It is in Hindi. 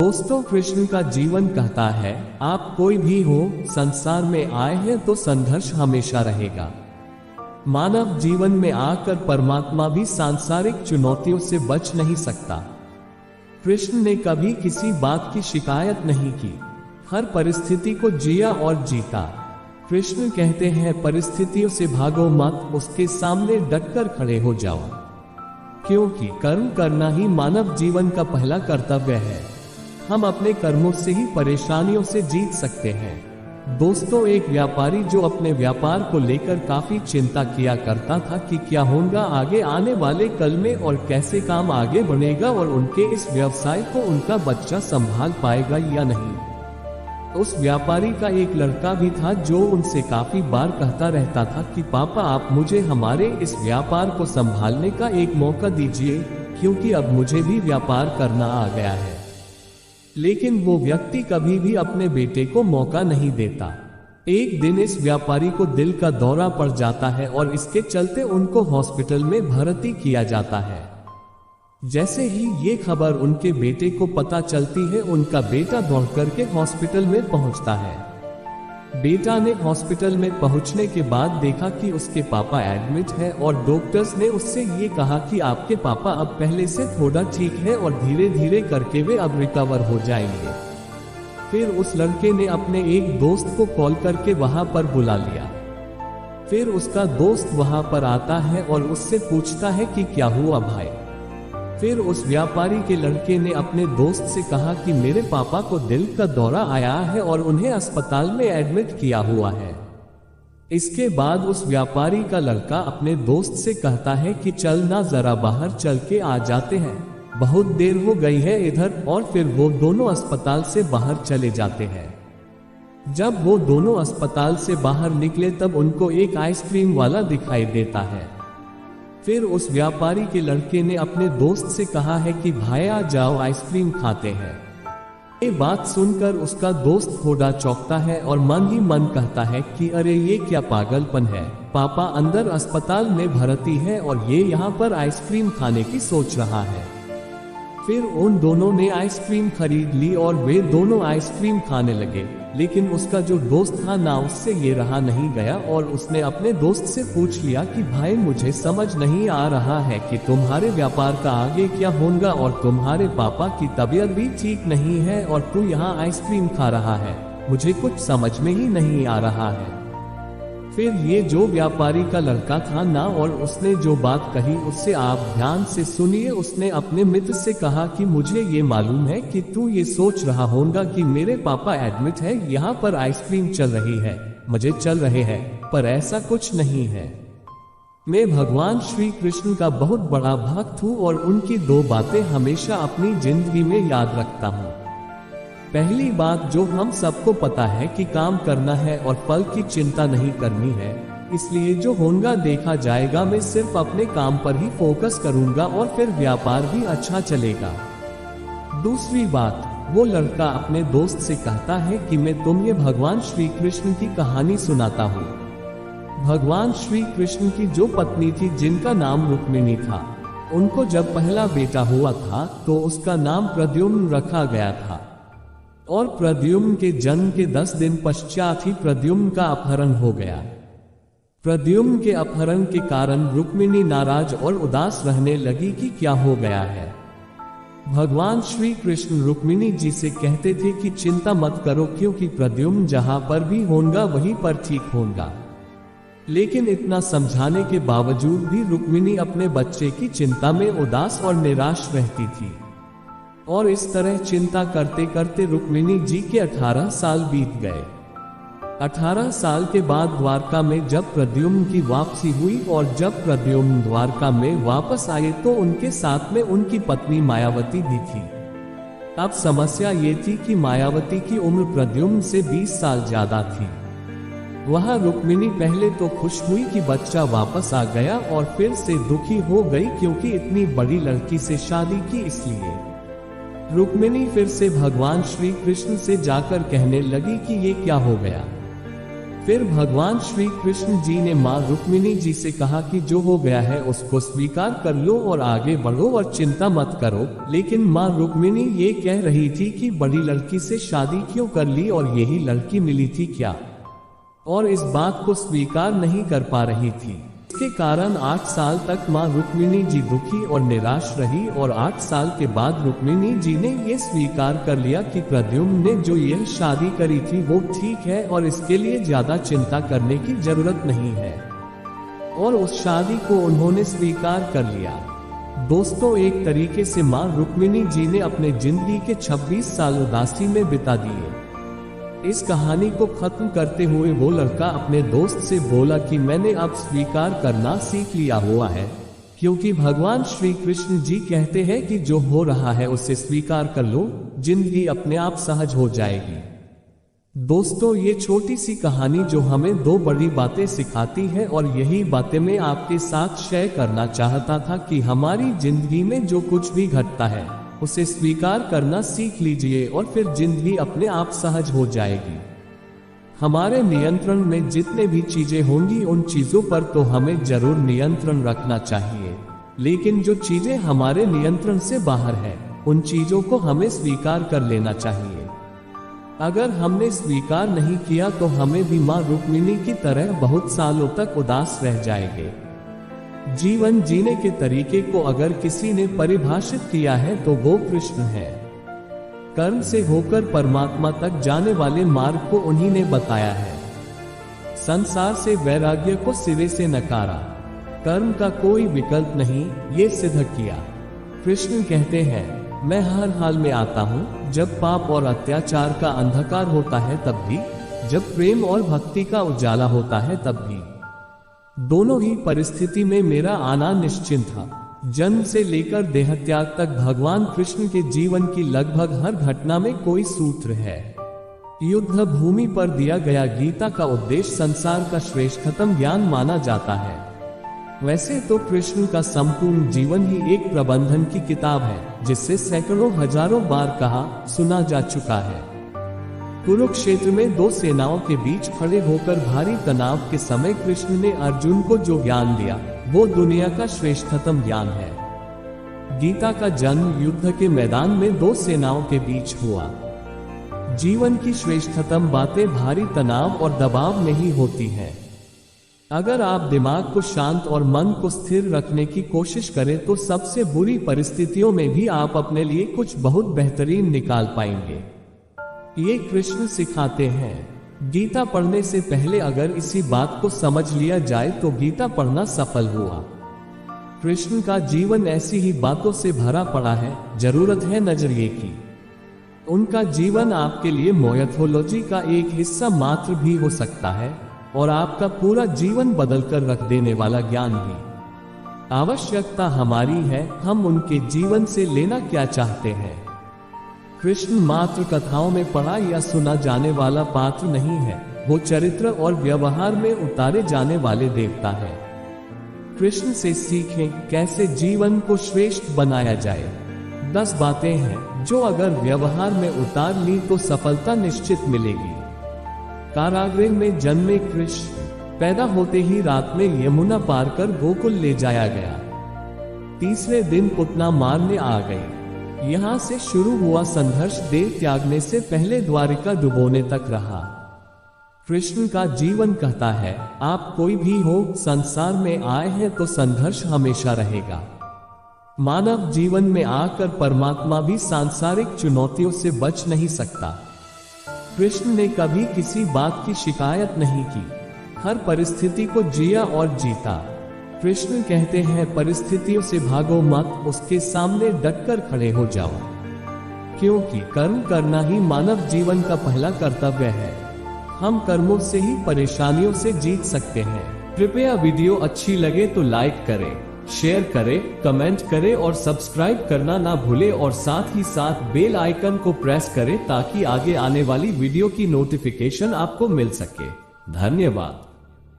दोस्तों, कृष्ण का जीवन कहता है, आप कोई भी हो, संसार में आए हैं तो संघर्ष हमेशा रहेगा। मानव जीवन में आकर परमात्मा भी सांसारिक चुनौतियों से बच नहीं सकता। कृष्ण ने कभी किसी बात की शिकायत नहीं की, हर परिस्थिति को जिया और जीता। कृष्ण कहते हैं, परिस्थितियों से भागो मत, उसके सामने डटकर खड़े हो जाओ, क्योंकि कर्म करना ही मानव जीवन का पहला कर्तव्य है। हम अपने कर्मों से ही परेशानियों से जीत सकते हैं। दोस्तों, एक व्यापारी जो अपने व्यापार को लेकर काफी चिंता किया करता था कि क्या होगा आगे आने वाले कल में और कैसे काम आगे बढ़ेगा और उनके इस व्यवसाय को उनका बच्चा संभाल पाएगा या नहीं। उस व्यापारी का एक लड़का भी था जो उनसे काफी बार कहता रहता था कि पापा, आप मुझे हमारे इस व्यापार को संभालने का एक मौका दीजिए, क्योंकि अब मुझे भी व्यापार करना आ गया है। लेकिन वो व्यक्ति कभी भी अपने बेटे को मौका नहीं देता। एक दिन इस व्यापारी को दिल का दौरा पड़ जाता है और इसके चलते उनको हॉस्पिटल में भर्ती किया जाता है। जैसे ही ये खबर उनके बेटे को पता चलती है, उनका बेटा दौड़ करके हॉस्पिटल में पहुंचता है। बेटा ने हॉस्पिटल में पहुंचने के बाद देखा कि उसके पापा एडमिट है और डॉक्टर्स ने उससे ये कहा कि आपके पापा अब पहले से थोड़ा ठीक है और धीरे धीरे करके वे अब रिकवर हो जाएंगे। फिर उस लड़के ने अपने एक दोस्त को कॉल करके वहां पर बुला लिया। फिर उसका दोस्त वहां पर आता है और उससे पूछता है कि क्या हुआ भाई। फिर उस व्यापारी के लड़के ने अपने दोस्त से कहा कि मेरे पापा को दिल का दौरा आया है और उन्हें अस्पताल में एडमिट किया हुआ है। इसके बाद उस व्यापारी का लड़का अपने दोस्त से कहता है कि चल ना, जरा बाहर चल के आ जाते हैं, बहुत देर हो गई है इधर। और फिर वो दोनों अस्पताल से बाहर चले जाते हैं। जब वो दोनों अस्पताल से बाहर निकले तब उनको एक आइसक्रीम वाला दिखाई देता है। फिर उस व्यापारी के लड़के ने अपने दोस्त से कहा है कि भाई आ जाओ, आइसक्रीम खाते हैं। ये बात सुनकर उसका दोस्त थोड़ा चौंकता है और मन ही मन कहता है कि अरे ये क्या पागलपन है, पापा अंदर अस्पताल में भर्ती है और ये यहाँ पर आइसक्रीम खाने की सोच रहा है। फिर उन दोनों ने आइसक्रीम खरीद ली और वे दोनों आइसक्रीम खाने लगे। लेकिन उसका जो दोस्त था ना, उससे ये रहा नहीं गया और उसने अपने दोस्त से पूछ लिया कि भाई, मुझे समझ नहीं आ रहा है कि तुम्हारे व्यापार का आगे क्या होगा और तुम्हारे पापा की तबीयत भी ठीक नहीं है और तू यहाँ आइसक्रीम खा रहा है, मुझे कुछ समझ में ही नहीं आ रहा है। फिर ये जो व्यापारी का लड़का था ना, और उसने जो बात कही उससे आप ध्यान से सुनिए। उसने अपने मित्र से कहा कि मुझे ये मालूम है कि तू ये सोच रहा होगा कि मेरे पापा एडमिट है, यहाँ पर आइसक्रीम चल रही है, मजे चल रहे हैं, पर ऐसा कुछ नहीं है। मैं भगवान श्री कृष्ण का बहुत बड़ा भक्त हूँ और उनकी दो बातें हमेशा अपनी जिंदगी में याद रखता हूँ। पहली बात जो हम सबको पता है कि काम करना है और फल की चिंता नहीं करनी है, इसलिए जो होगा देखा जाएगा। मैं सिर्फ अपने काम पर ही फोकस करूंगा और फिर व्यापार भी अच्छा चलेगा। दूसरी बात, वो लड़का अपने दोस्त से कहता है कि मैं तुम्हें भगवान श्री कृष्ण की कहानी सुनाता हूँ। भगवान श्री कृष्ण की जो पत्नी थी जिनका नाम रुक्मिणी था, उनको जब पहला बेटा हुआ था तो उसका नाम प्रद्युम्न रखा गया था। और प्रद्युम्न के जन्म के 10 दिन पश्चात ही प्रद्युम्न का अपहरण हो गया। प्रद्युम्न के अपहरण के कारण रुक्मिणी नाराज और उदास रहने लगी कि क्या हो गया है। भगवान श्री कृष्ण रुक्मिणी जी से कहते थे कि चिंता मत करो, क्योंकि प्रद्युम्न जहां पर भी होगा वहीं पर ठीक होगा। लेकिन इतना समझाने के बावजूद भी रुक्मिणी अपने बच्चे की चिंता में उदास और निराश रहती थी। और इस तरह चिंता करते करते रुक्मिणी जी के 18 साल बीत गए। 18 साल के बाद द्वारका में जब प्रद्युम्न की वापसी हुई और जब प्रद्युम्न द्वारका में वापस आए तो उनके साथ में उनकी पत्नी मायावती भी थी। अब समस्या ये थी कि मायावती की उम्र प्रद्युम्न से 20 साल ज्यादा थी। वहां रुक्मिणी पहले तो खुश हुई कि बच्चा वापस आ गया और फिर से दुखी हो गई, क्योंकि इतनी बड़ी लड़की से शादी की। इसलिए रुक्मिणी फिर से भगवान श्री कृष्ण से जाकर कहने लगी कि ये क्या हो गया। फिर भगवान श्री कृष्ण जी ने माँ रुक्मिणी जी से कहा कि जो हो गया है उसको स्वीकार कर लो और आगे बढ़ो और चिंता मत करो। लेकिन माँ रुक्मिणी ये कह रही थी कि बड़ी लड़की से शादी क्यों कर ली और यही लड़की मिली थी क्या, और इस बात को स्वीकार नहीं कर पा रही थी। इसके कारण 8 साल तक माँ रुक्मिणी जी दुखी और निराश रही और 8 साल के बाद रुक्मिणी जी ने ये स्वीकार कर लिया कि प्रद्युम्न ने जो यह शादी करी थी वो ठीक है और इसके लिए ज्यादा चिंता करने की जरूरत नहीं है, और उस शादी को उन्होंने स्वीकार कर लिया। दोस्तों, एक तरीके से माँ रुक्मिणी जी ने अपने जिंदगी के 26 साल उदासी में बिता दिए। इस कहानी को खत्म करते हुए वो लड़का अपने दोस्त से बोला कि मैंने अब स्वीकार करना सीख लिया हुआ है, क्योंकि भगवान श्री कृष्ण जी कहते हैं कि जो हो रहा है उसे स्वीकार कर लो, जिंदगी अपने आप सहज हो जाएगी। दोस्तों, ये छोटी सी कहानी जो हमें 2 बड़ी बातें सिखाती है और यही बातें मैं आपके साथ शेयर करना चाहता था कि हमारी जिंदगी में जो कुछ भी घटता है उसे स्वीकार करना सीख लीजिए और फिर जिंदगी अपने आप सहज हो जाएगी। हमारे नियंत्रण में जितने भी चीजें होंगी उन चीजों पर तो हमें जरूर नियंत्रण रखना चाहिए, लेकिन जो चीजें हमारे नियंत्रण से बाहर है उन चीजों को हमें स्वीकार कर लेना चाहिए। अगर हमने स्वीकार नहीं किया तो हमें भी माँ रुक्मिणी की तरह बहुत सालों तक उदास रह जाएंगे। जीवन जीने के तरीके को अगर किसी ने परिभाषित किया है तो वो कृष्ण है। कर्म से होकर परमात्मा तक जाने वाले मार्ग को उन्हीं ने बताया है। संसार से वैराग्य को सिरे से नकारा, कर्म का कोई विकल्प नहीं, ये सिद्ध किया। कृष्ण कहते हैं, मैं हर हाल में आता हूँ, जब पाप और अत्याचार का अंधकार होता है तब भी, जब प्रेम और भक्ति का उजाला होता है तब भी। दोनों ही परिस्थिति में मेरा आना निश्चित था। जन्म से लेकर देहत्याग तक भगवान कृष्ण के जीवन की लगभग हर घटना में कोई सूत्र है। युद्ध भूमि पर दिया गया गीता का उपदेश संसार का श्रेष्ठतम ज्ञान माना जाता है। वैसे तो कृष्ण का संपूर्ण जीवन ही एक प्रबंधन की किताब है, जिससे सैकड़ों हजारों बार कहा सुना जा चुका है। कुरुक्षेत्र में 2 सेनाओं के बीच खड़े होकर भारी तनाव के समय कृष्ण ने अर्जुन को जो ज्ञान दिया वो दुनिया का श्रेष्ठतम ज्ञान है। गीता का जन्म युद्ध के मैदान में 2 सेनाओं के बीच हुआ। जीवन की श्रेष्ठतम बातें भारी तनाव और दबाव में ही होती हैं। अगर आप दिमाग को शांत और मन को स्थिर रखने की कोशिश करें तो सबसे बुरी परिस्थितियों में भी आप अपने लिए कुछ बहुत बेहतरीन निकाल पाएंगे। ये कृष्ण सिखाते हैं। गीता पढ़ने से पहले अगर इसी बात को समझ लिया जाए तो गीता पढ़ना सफल हुआ। कृष्ण का जीवन ऐसी ही बातों से भरा पड़ा है, जरूरत है नजरिए की। उनका जीवन आपके लिए मोयथोलॉजी का एक हिस्सा मात्र भी हो सकता है और आपका पूरा जीवन बदल कर रख देने वाला ज्ञान भी। आवश्यकता हमारी है, हम उनके जीवन से लेना क्या चाहते हैं। कृष्ण मात्र कथाओं में पढ़ा या सुना जाने वाला पात्र नहीं है, वो चरित्र और व्यवहार में उतारे जाने वाले देवता है। कृष्ण से सीखें कैसे जीवन को श्रेष्ठ बनाया जाए। 10 बातें हैं जो अगर व्यवहार में उतार ली तो सफलता निश्चित मिलेगी। कारागृह में जन्मे कृष्ण पैदा होते ही रात में यमुना पार कर गोकुल ले जाया गया। तीसरे दिन पुतना मारने आ गए। यहाँ से शुरू हुआ संघर्ष देह त्यागने से पहले द्वारिका डुबोने तक रहा। कृष्ण का जीवन कहता है, आप कोई भी हो, संसार में आए हैं तो संघर्ष हमेशा रहेगा। मानव जीवन में आकर परमात्मा भी सांसारिक चुनौतियों से बच नहीं सकता। कृष्ण ने कभी किसी बात की शिकायत नहीं की, हर परिस्थिति को जिया और जीता। कृष्ण कहते हैं, परिस्थितियों से भागो मत, उसके सामने डटकर खड़े हो जाओ, क्योंकि कर्म करना ही मानव जीवन का पहला कर्तव्य है। हम कर्मों से ही परेशानियों से जीत सकते हैं। कृपया वीडियो अच्छी लगे तो लाइक करें, शेयर करें, कमेंट करें और सब्सक्राइब करना ना भूलें और साथ ही साथ बेल आइकन को प्रेस करें ताकि आगे आने वाली वीडियो की नोटिफिकेशन आपको मिल सके। धन्यवाद।